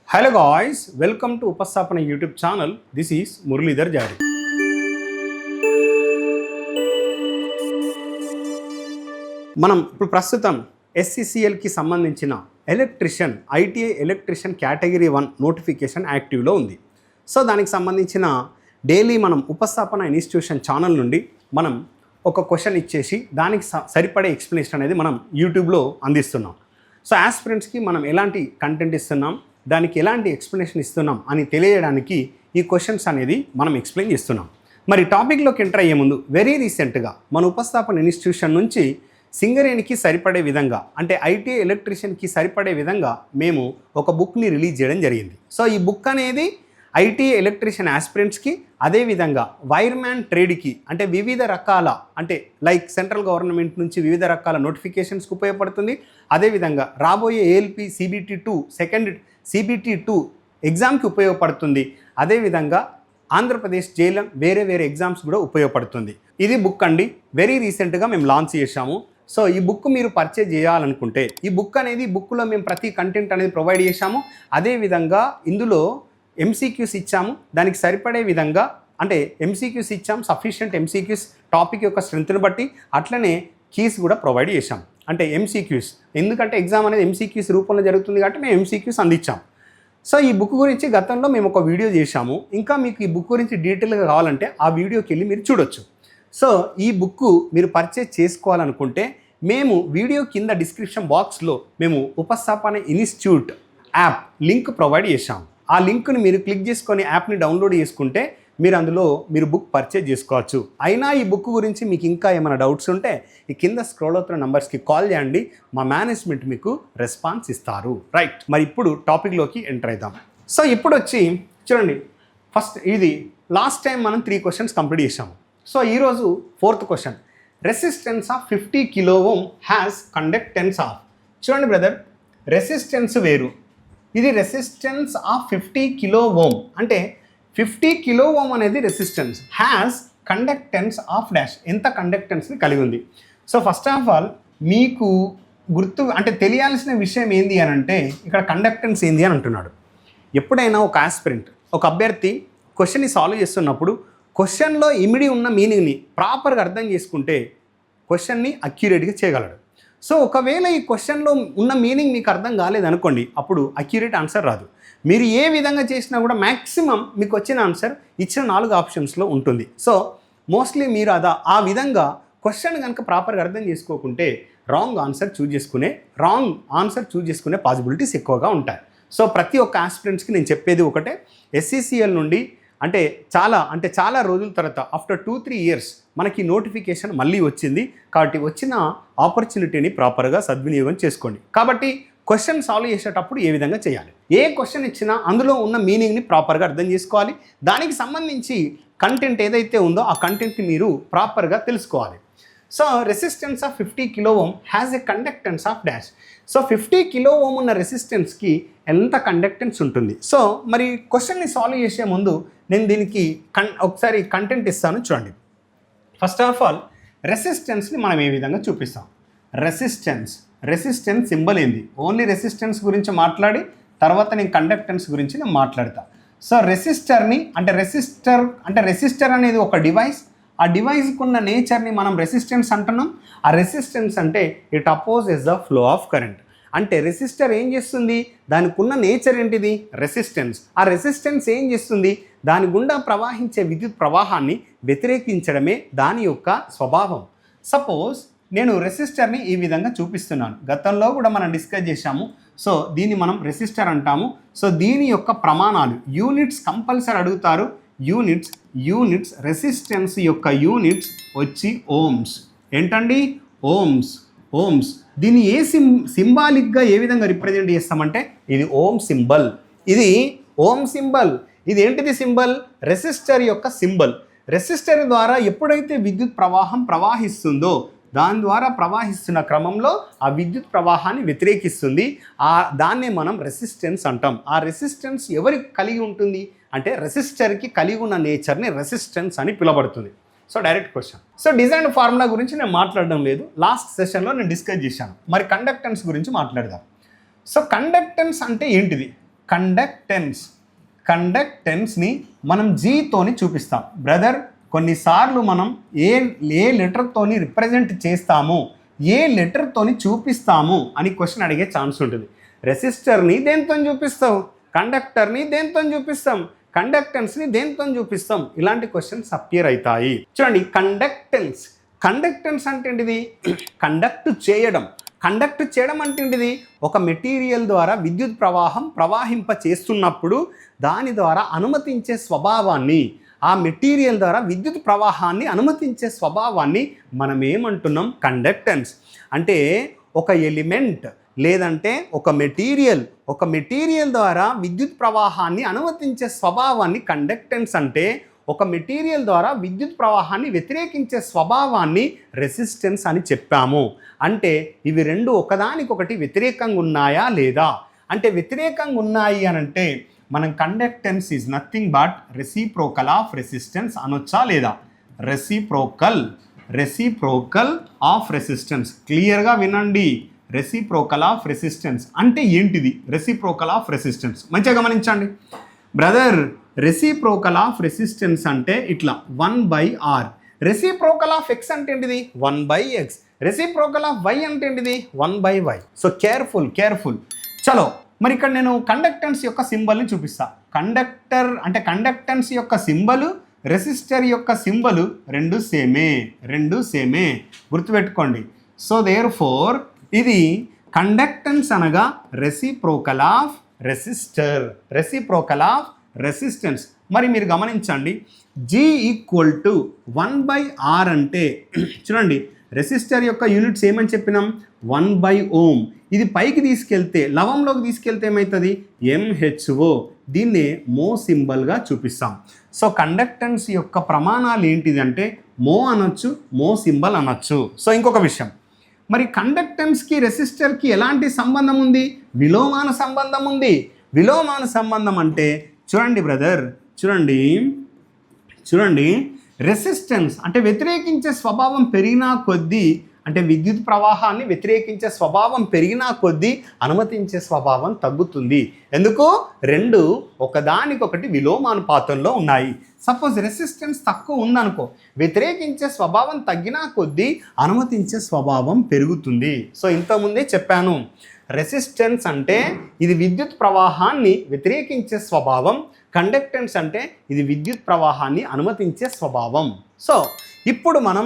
Hello guys, welcome to Upasthapana YouTube channel. This is Muralidhar Jari. మనం ఇప్పుడు ప్రస్తుతం SCCLకి సంబంధించిన electrician ITI electrician category 1 notification యాక్టివ్లో ఉంది. సో దానికి సంబంధించిన డైలీ మనం ఉపస్థాపన ఇన్స్టిట్యూషన్ ఛానల్ నుండి మనం ఒక క్వశ్చన్ ఇచ్చేసి దానికి సరిపడే ఎక్స్ప్లెనేషన్ అనేది మనం యూట్యూబ్లో అందిస్తున్నాం. సో ఆస్పిరెంట్స్కి మనం ఎలాంటి కంటెంట్ ఇస్తున్నాం, దానికి ఎలాంటి ఎక్స్ప్లెనేషన్ ఇస్తున్నాం అని తెలియడానికి ఈ క్వశ్చన్స్ అనేది మనం ఎక్స్ప్లెయిన్ చేస్తున్నాం. మరి టాపిక్లోకి ఎంటర్ అయ్యే ముందు వెరీ రీసెంట్గా మన ఉపస్థాపన ఇన్స్టిట్యూషన్ నుంచి సింగరేణికి సరిపడే విధంగా అంటే ITI ఎలక్ట్రీషియన్కి సరిపడే విధంగా మేము ఒక బుక్ని రిలీజ్ చేయడం జరిగింది. సో ఈ బుక్ అనేది ITI ఎలక్ట్రీషియన్ ఆస్పిరెంట్స్కి, అదేవిధంగా వైర్మ్యాన్ ట్రేడ్కి అంటే వివిధ రకాల అంటే లైక్ సెంట్రల్ గవర్నమెంట్ నుంచి వివిధ రకాల నోటిఫికేషన్స్కి ఉపయోగపడుతుంది. అదేవిధంగా రాబోయే ALP CBT2 సెకండ్ CBT2 ఎగ్జామ్కి ఉపయోగపడుతుంది. అదేవిధంగా ఆంధ్రప్రదేశ్ జైలం వేరే ఎగ్జామ్స్ కూడా ఉపయోగపడుతుంది. ఇది బుక్ అండి, వెరీ రీసెంట్గా మేము లాంచ్ చేశాము. సో ఈ బుక్ మీరు పర్చేజ్ చేయాలనుకుంటే ఈ బుక్ అనేది బుక్లో మేము ప్రతి కంటెంట్ అనేది ప్రొవైడ్ చేశాము. అదేవిధంగా ఇందులో MCQs ఇచ్చాము, దానికి సరిపడే విధంగా అంటే MCQs ఇచ్చాము, సఫిషియంట్ MCQs టాపిక్ యొక్క స్ట్రెంత్ని బట్టి. అట్లనే కీస్ కూడా ప్రొవైడ్ చేశాం అంటే MCQs, ఎందుకంటే ఎగ్జామ్ అనేది MCQs రూపంలో జరుగుతుంది కాబట్టి మేము MCQs అందించాం. సో ఈ బుక్ గురించి గతంలో మేము ఒక వీడియో చేశాము. ఇంకా మీకు ఈ బుక్ గురించి డీటెయిల్గా కావాలంటే ఆ వీడియోకి వెళ్ళి మీరు చూడొచ్చు. సో ఈ బుక్ మీరు పర్చేజ్ చేసుకోవాలనుకుంటే మేము వీడియో కింద డిస్క్రిప్షన్ బాక్స్లో మేము ఉపస్థాపన ఇన్స్టిట్యూట్ యాప్ లింక్ ప్రొవైడ్ చేశాము. ఆ లింక్ని మీరు క్లిక్ చేసుకొని యాప్ని డౌన్లోడ్ చేసుకుంటే మీరు అందులో మీరు బుక్ పర్చేజ్ చేసుకోవచ్చు. అయినా ఈ బుక్ గురించి మీకు ఇంకా ఏమైనా డౌట్స్ ఉంటే ఈ కింద స్క్రోల్ అవుతున్న నెంబర్స్కి కాల్ చేయండి, మా మేనేజ్మెంట్ మీకు రెస్పాన్స్ ఇస్తారు. రైట్, మరి ఇప్పుడు టాపిక్లోకి ఎంటర్ అవుదాం. సో ఇప్పుడు వచ్చి చూడండి, ఫస్ట్ ఇది లాస్ట్ టైం మనం 3 క్వశ్చన్స్ కంప్లీట్ చేసాము. సో ఈరోజు 4th question, resistance of 50 kilo ohm has conductance of. చూడండి బ్రదర్, రెసిస్టెన్స్ వేరు, ఇది రెసిస్టెన్స్ ఆఫ్ 50 kilo ohm అంటే 50 kilo ohm అనేది resistance, has conductance of dash, ఎంత కండక్టెన్స్ని కలిగి ఉంది. సో ఫస్ట్ ఆఫ్ ఆల్ మీకు గుర్తు అంటే తెలియాల్సిన విషయం ఏంది అని అంటే ఇక్కడ కండక్టెన్స్ ఏంది అని అంటున్నాడు. ఎప్పుడైనా ఒక ఆస్పిరెంట్ ఒక అభ్యర్థి క్వశ్చన్ని సాల్వ్ చేస్తున్నప్పుడు క్వశ్చన్లో ఇమిడి ఉన్న మీనింగ్ని ప్రాపర్గా అర్థం చేసుకుంటే క్వశ్చన్ని అక్యురేట్గా చేయగలడు. సో ఒకవేళ ఈ క్వశ్చన్లో ఉన్న మీనింగ్ మీకు అర్థం కాలేదనుకోండి, అప్పుడు అక్యురేట్ ఆన్సర్ రాదు. మీరు ఏ విధంగా చేసినా కూడా మ్యాక్సిమం మీకు వచ్చిన ఆన్సర్ ఇచ్చిన 4 ఆప్షన్స్లో ఉంటుంది. సో మోస్ట్లీ మీరు ఆ విధంగా క్వశ్చన్ కనుక ప్రాపర్గా అర్థం చేసుకోకుంటే రాంగ్ ఆన్సర్ చూజ్ చేసుకునే పాసిబిలిటీస్ ఎక్కువగా ఉంటాయి. సో ప్రతి ఒక్క ఆస్పిరెంట్స్కి నేను చెప్పేది ఒకటే, SCCL నుండి అంటే చాలా రోజుల తర్వాత ఆఫ్టర్ 2-3 years మనకి నోటిఫికేషన్ మళ్ళీ వచ్చింది. కాబట్టి వచ్చిన ఆపర్చునిటీని ప్రాపర్గా సద్వినియోగం చేసుకోండి. కాబట్టి క్వశ్చన్ సాల్వ్ చేసేటప్పుడు ఏ విధంగా చేయాలి, ఏ క్వశ్చన్ ఇచ్చినా అందులో ఉన్న మీనింగ్ని ప్రాపర్గా అర్థం చేసుకోవాలి. దానికి సంబంధించి కంటెంట్ ఏదైతే ఉందో ఆ కంటెంట్ని మీరు ప్రాపర్గా తెలుసుకోవాలి. So resistance of 50 kilo ohm has a conductance of dash. So 50 kilo ohm ఉన్న రెసిస్టెన్స్కి ఎంత కండక్టెన్స్ ఉంటుంది. సో మరి క్వశ్చన్ని సాల్వ్ చేసే ముందు నేను దీనికి ఒకసారి కంటెంట్ ఇస్తాను చూడండి. ఫస్ట్ ఆఫ్ ఆల్ రెసిస్టెన్స్ని మనం ఏ విధంగా చూపిస్తాం. రెసిస్టెన్స్ సింబల్ ఏంది, ఓన్లీ రెసిస్టెన్స్ గురించి మాట్లాడి తర్వాత నేను కండక్టెన్స్ గురించి నేను మాట్లాడతా. సో రెసిస్టర్ అనేది ఒక డివైస్, ఆ డివైస్కి ఉన్న నేచర్ని మనం రెసిస్టెన్స్ అంటున్నాం. ఆ రెసిస్టెన్స్ అంటే it opposes the flow of current. అంటే రెసిస్టర్ ఏం చేస్తుంది, దానికి ఉన్న నేచర్ ఏంటిది రెసిస్టెన్స్. ఆ రెసిస్టెన్స్ ఏం చేస్తుంది, దాని గుండా ప్రవహించే విద్యుత్ ప్రవాహాన్ని వ్యతిరేకించడమే దాని యొక్క స్వభావం. సపోజ్ నేను రెసిస్టర్ని ఈ విధంగా చూపిస్తున్నాను, గతంలో కూడా మనం డిస్కస్ చేశాము. సో దీన్ని మనం రెసిస్టర్ అంటాము. సో దీని యొక్క ప్రమాణాలు యూనిట్స్ కంపల్సరీ అడుగుతారు. యూనిట్స్ రెసిస్టెన్స్ యొక్క యూనిట్స్ వచ్చి ఓమ్స్. ఏంటండి ఓమ్స్. దీన్ని ఏ సింబాలిక్గా ఏ విధంగా రిప్రజెంట్ చేస్తామంటే ఇది ఓమ్ సింబల్. ఇది ఏంటిది సింబల్, రెసిస్టర్ యొక్క సింబల్. రెసిస్టర్ ద్వారా ఎప్పుడైతే విద్యుత్ ప్రవాహం ప్రవహిస్తుందో దాని ద్వారా ప్రవహిస్తున్న క్రమంలో ఆ విద్యుత్ ప్రవాహాన్ని వ్యతిరేకిస్తుంది. దాన్నే మనం రెసిస్టెన్స్ అంటాం. ఆ రెసిస్టెన్స్ ఎవరికి కలిగి ఉంటుంది అంటే రెసిస్టర్కి కలిగి ఉన్న నేచర్ని రెసిస్టెన్స్ అని పిలువబడుతుంది. So direct question. So design formula గురించి నేను మాట్లాడడం లేదు, లాస్ట్ సెషన్లో నేను డిస్కస్ చేశాను. మరి కండక్టెన్స్ గురించి మాట్లాడదాం. సో కండక్టెన్స్ అంటే ఏంటిది, కండక్టెన్స్ని మనం జీతోని చూపిస్తాం. బ్రదర్, కొన్నిసార్లు మనం ఏ లెటర్తోని రిప్రజెంట్ చేస్తాము, ఏ లెటర్తోని చూపిస్తాము అని క్వశ్చన్ అడిగే ఛాన్స్ ఉంటుంది. రెసిస్టర్ని దేంతో చూపిస్తావు, కండక్టర్ని దేంతో చూపిస్తాం, కండక్టెన్స్ని దేంతో చూపిస్తాం, ఇలాంటి క్వశ్చన్స్ అపియర్ అవుతాయి. చూడండి, కండక్టెన్స్ అంటే ఏంటిది? కండక్ట్ చేయడం అంటే ఏంటిది? ఒక మెటీరియల్ ద్వారా విద్యుత్ ప్రవాహింప చేస్తున్నప్పుడు దాని ద్వారా అనుమతించే స్వభావాన్ని, ఆ మెటీరియల్ ద్వారా విద్యుత్ ప్రవాహాన్ని అనుమతించే స్వభావాన్ని మనం ఏమంటున్నాం? కండక్టెన్స్. అంటే ఒక ఎలిమెంట్ లేదంటే ఒక మెటీరియల్ ద్వారా విద్యుత్ ప్రవాహాన్ని అనుమతించే స్వభావాన్ని కండక్టెన్స్ అంటే, ఒక మెటీరియల్ ద్వారా విద్యుత్ ప్రవాహాన్ని వ్యతిరేకించే స్వభావాన్ని రెసిస్టెన్స్ అని చెప్పాము. అంటే ఇవి రెండు ఒకదానికొకటి వ్యతిరేకంగా ఉన్నాయా లేదా? అంటే వ్యతిరేకంగా ఉన్నాయి అని అంటే మనం conductance is nothing but reciprocal of resistance అనొచ్చా లేదా? Reciprocal of resistance. క్లియర్గా వినండి, రెసిప్రోకల్ ఆఫ్ రెసిస్టెన్స్ అంటే ఏంటిది? రెసిప్రోకల్ ఆఫ్ రెసిస్టెన్స్ మంచిగా గమనించండి బ్రదర్. రెసిప్రోకల్ ఆఫ్ రెసిస్టెన్స్ అంటే ఇట్లా 1/R. రెసిప్రోకల్ ఆఫ్ ఎక్స్ అంటే ఏంటిది? 1/X. రెసిప్రోకల్ ఆఫ్ వై అంటే ఏంటిది? 1/Y. So careful. చలో, మరి ఇక్కడ నేను కండక్టెన్స్ యొక్క సింబల్ని చూపిస్తా. కండక్టెన్స్ యొక్క సింబలు, రెసిస్టర్ యొక్క సింబలు రెండు సేమే గుర్తుపెట్టుకోండి. సో దేర్ ఫోర్ ఇది కండక్టెన్స్ అనగా రెసిప్రోకల్ ఆఫ్ రెసిస్టెన్స్. మరి మీరు గమనించండి, G = 1/R అంటే చూడండి, రెసిస్టర్ యొక్క యూనిట్స్ ఏమని చెప్పినాం? 1/Ohm. ఇది పైకి తీసుకెళ్తే, లవంలోకి తీసుకెళ్తే ఏమవుతుంది? MHO. దీన్నే మో సింబల్గా చూపిస్తాం. సో కండక్టెన్స్ యొక్క ప్రమాణాలు ఏంటిదంటే మో అనొచ్చు, మో సింబల్ అనొచ్చు. సో ఇంకొక విషయం, మరి కండక్టెన్స్కి రెసిస్టర్కి ఎలాంటి సంబంధం ఉంది? విలోమాన సంబంధం ఉంది. విలోమాన సంబంధం అంటే చూడండి బ్రదర్, చూడండి రెసిస్టెన్స్ అంటే వ్యతిరేకించే స్వభావం పెరిగినా కొద్దీ, అంటే విద్యుత్ ప్రవాహాన్ని వ్యతిరేకించే స్వభావం పెరిగినా కొద్దీ అనుమతించే స్వభావం తగ్గుతుంది. ఎందుకు? రెండు ఒకదానికొకటి విలోమానుపాతంలో ఉన్నాయి. సపోజ్ రెసిస్టెన్స్ తక్కువ ఉందనుకో, వ్యతిరేకించే స్వభావం తగ్గినా కొద్దీ అనుమతించే స్వభావం పెరుగుతుంది. సో ఇంతకుముందే చెప్పాను, రెసిస్టెన్స్ అంటే ఇది విద్యుత్ ప్రవాహాన్ని వ్యతిరేకించే స్వభావం, కండక్టెన్స్ అంటే ఇది విద్యుత్ ప్రవాహాన్ని అనుమతించే స్వభావం. సో ఇప్పుడు మనం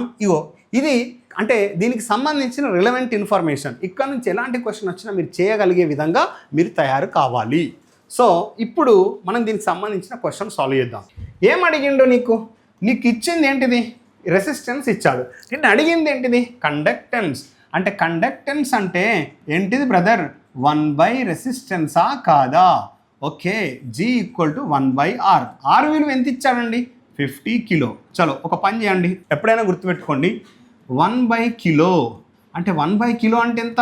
ఇది అంటే దీనికి సంబంధించిన రిలవెంట్ ఇన్ఫర్మేషన్. ఇక్కడ నుంచి ఎలాంటి క్వశ్చన్ వచ్చినా మీరు చేయగలిగే విధంగా మీరు తయారు కావాలి. సో ఇప్పుడు మనం దీనికి సంబంధించిన క్వశ్చన్ సాల్వ్ చేద్దాం. ఏం అడిగిండో నీకు ఇచ్చింది ఏంటిది? రెసిస్టెన్స్ ఇచ్చాడు. నేను అడిగింది ఏంటిది? కండక్టెన్స్. అంటే కండక్టెన్స్ అంటే ఏంటిది బ్రదర్? 1/, రెసిస్టెన్సా కాదా? Okay, G = 1/R. R విలువ ఎంత ఇచ్చాడండి? 50 కిలో. చలో ఒక పని చేయండి, ఎప్పుడైనా గుర్తుపెట్టుకోండి, 1/కిలో అంటే 1/కిలో అంటే ఎంత?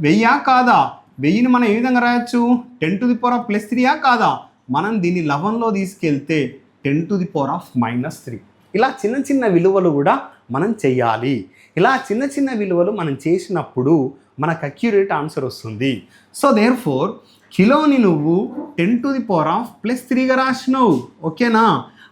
1000 కాదా? 1000ని మనం ఏ విధంగా రాయొచ్చు? 10⁻+3 కాదా? మనం దీన్ని 11లో తీసుకెళ్తే 10⁻−3. ఇలా చిన్న విలువలు కూడా మనం చెయ్యాలి. ఇలా చిన్న విలువలు మనం చేసినప్పుడు మనకు అక్యురేట్ ఆన్సర్ వస్తుంది. సో దేర్ ఫోర్ కిలోని నువ్వు 10⁻+3గా రాసినావు, ఓకేనా?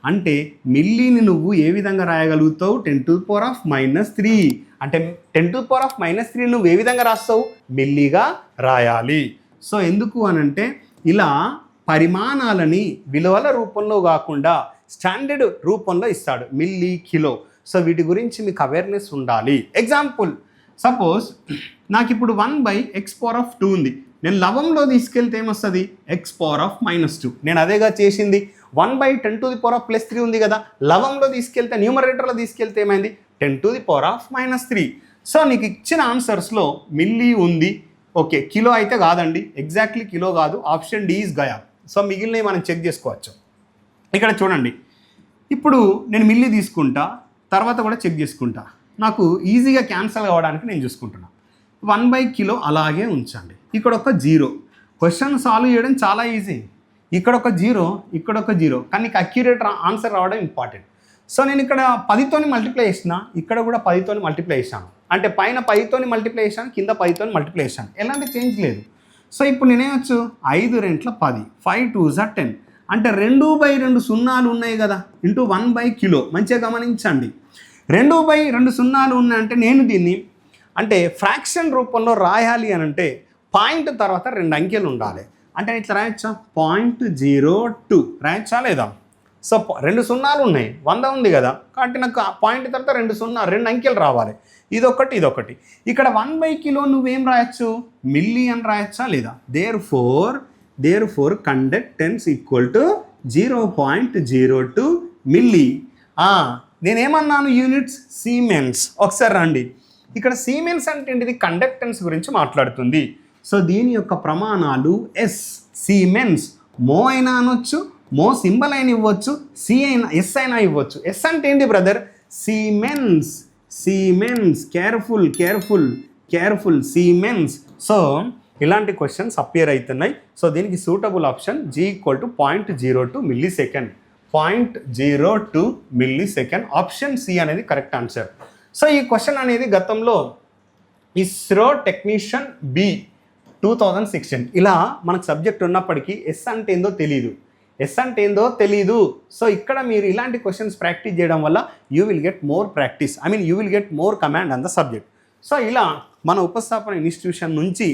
అంటే మిల్లీని నువ్వు ఏ విధంగా రాయగలుగుతావు? 10⁻−3. అంటే 10⁻−3 నువ్వు ఏ విధంగా రాస్తావు? మిల్లీగా రాయాలి. సో ఎందుకు అనంటే ఇలా పరిమాణాలని విలువల రూపంలో కాకుండా స్టాండర్డ్ రూపంలో ఇస్తాడు, మిల్లీ, కిలో. సో వీటి గురించి మీకు అవేర్నెస్ ఉండాలి. ఎగ్జాంపుల్, సపోజ్ నాకు ఇప్పుడు 1/x⁻² ఉంది. నేను లవంలో తీసుకెళ్తే ఏమొస్తుంది? x⁻−2. నేను అదేగా చేసింది. 1/10⁻+3 ఉంది కదా, లవంలో తీసుకెళ్తే, న్యూమరేటర్లో తీసుకెళ్తే ఏమైంది? 10⁻−3. సో నీకు ఇచ్చిన ఆన్సర్స్లో మిల్లీ ఉంది, ఓకే. కిలో అయితే కాదండి, ఎగ్జాక్ట్లీ కిలో కాదు, ఆప్షన్ డి ఈజ్ గయా. సో మిగిలినవి మనం చెక్ చేసుకోవచ్చు. ఇక్కడ చూడండి, ఇప్పుడు నేను మిల్లీ తీసుకుంటా, తర్వాత కూడా చెక్ చేసుకుంటా. నాకు ఈజీగా క్యాన్సల్ అవ్వడానికి నేను చూసుకుంటున్నా. 1/కిలో అలాగే ఉంచండి. ఇక్కడ ఒక 0. క్వశ్చన్ సాల్వ్ చేయడం చాలా ఈజీ. ఇక్కడ ఒక 0, ఇక్కడ ఒక 0, కానీ నీకు అక్యురేట్ ఆన్సర్ రావడం ఇంపార్టెంట్. సో నేను ఇక్కడ 10తోని మల్టిప్లై చేసిన, ఇక్కడ కూడా 10తోని మల్టిప్లై చేశాను. అంటే పైన 10తోని మల్టిప్లై చేశాను, కింద 10తోని మల్టిప్లై చేశాను, ఎలాంటి చేంజ్ లేదు. సో ఇప్పుడు నేనేమొచ్చు 5 రెంట్ల 10, 5 2s are 10, అంటే 2/2 సున్నాలు ఉన్నాయి కదా, ఇంటూ 1 కిలో. మంచిగా గమనించండి, 2/2 సున్నాలు ఉన్నాయంటే నేను దీన్ని అంటే ఫ్రాక్షన్ రూపంలో రాయాలి అని అంటే పాయింట్ తర్వాత 2 అంకెలు ఉండాలి. అంటే ఇట్లా రాయొచ్చా, 0.02 రాయొచ్చా లేదా? సో 2 సున్నాలు ఉన్నాయి, 100 ఉంది కదా, కాబట్టి నాకు పాయింట్ తర్వాత 2 అంకెలు రావాలి. ఇదొకటి ఇదొకటి. ఇక్కడ 1 కిలో నువ్వేం రాయొచ్చు, మిల్లీ అని రాయొచ్చా లేదా? Therefore conductance equal to 0.02 milli. నేనేమన్నాను, యూనిట్స్ సీమెన్స్. ఒకసారి రండి, ఇక్కడ సీమెన్స్ అంటే ఏంటిది, కండక్టెన్స్ గురించి మాట్లాడుతుంది. సో దీని యొక్క ప్రమాణాలు ఎస్. సీమెన్స్ మో అయినా అనొచ్చు, మో సింబల్ అయినా ఇవ్వచ్చు, సి అయినా ఎస్ అయినా ఇవ్వచ్చు. ఎస్ అంటే ఏంటి బ్రదర్, సీమెన్స్. కేర్ఫుల్ సీమెన్స్. సో ఇలాంటి క్వశ్చన్స్ అపియర్ అవుతున్నాయి. సో దీనికి suitable option G = 0.02 millisecond. 0.02 millisecond. Option C అనేది కరెక్ట్ ఆన్సర్. సో ఈ క్వశ్చన్ అనేది గతంలో ఇస్రో టెక్నీషియన్ B 2016 ఇలా మనకు సబ్జెక్ట్ ఉన్నప్పటికీ ఎస్ అంటే ఏందో తెలియదు. సో ఇక్కడ మీరు ఇలాంటి క్వశ్చన్స్ ప్రాక్టీస్ చేయడం వల్ల you will get more practice, you will get more command on the subject. So ఇలా మన ఉపస్థాపన ఇన్స్టిట్యూషన్ నుంచి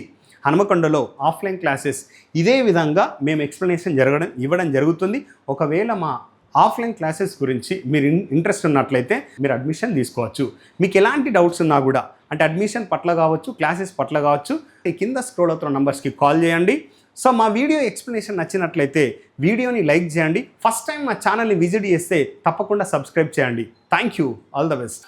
హనుమకొండలో ఆఫ్లైన్ క్లాసెస్ ఇదే విధంగా మేము ఎక్స్ప్లెనేషన్ ఇవ్వడం జరుగుతుంది. ఒకవేళ మా ఆఫ్లైన్ క్లాసెస్ గురించి మీరు ఇంట్రెస్ట్ ఉన్నట్లయితే మీరు అడ్మిషన్ తీసుకోవచ్చు. మీకు ఎలాంటి డౌట్స్ ఉన్నా కూడా, అంటే అడ్మిషన్ పట్ల కావచ్చు, క్లాసెస్ పట్ల కావచ్చు, కింద స్క్రోల్ అవుతున్న నంబర్స్కి కాల్ చేయండి. సో మా వీడియో ఎక్స్ప్లెనేషన్ నచ్చినట్లయితే వీడియోని లైక్ చేయండి. ఫస్ట్ టైం మా ఛానల్ని విజిట్ చేస్తే తప్పకుండా సబ్స్క్రైబ్ చేయండి. Thank you. All the best.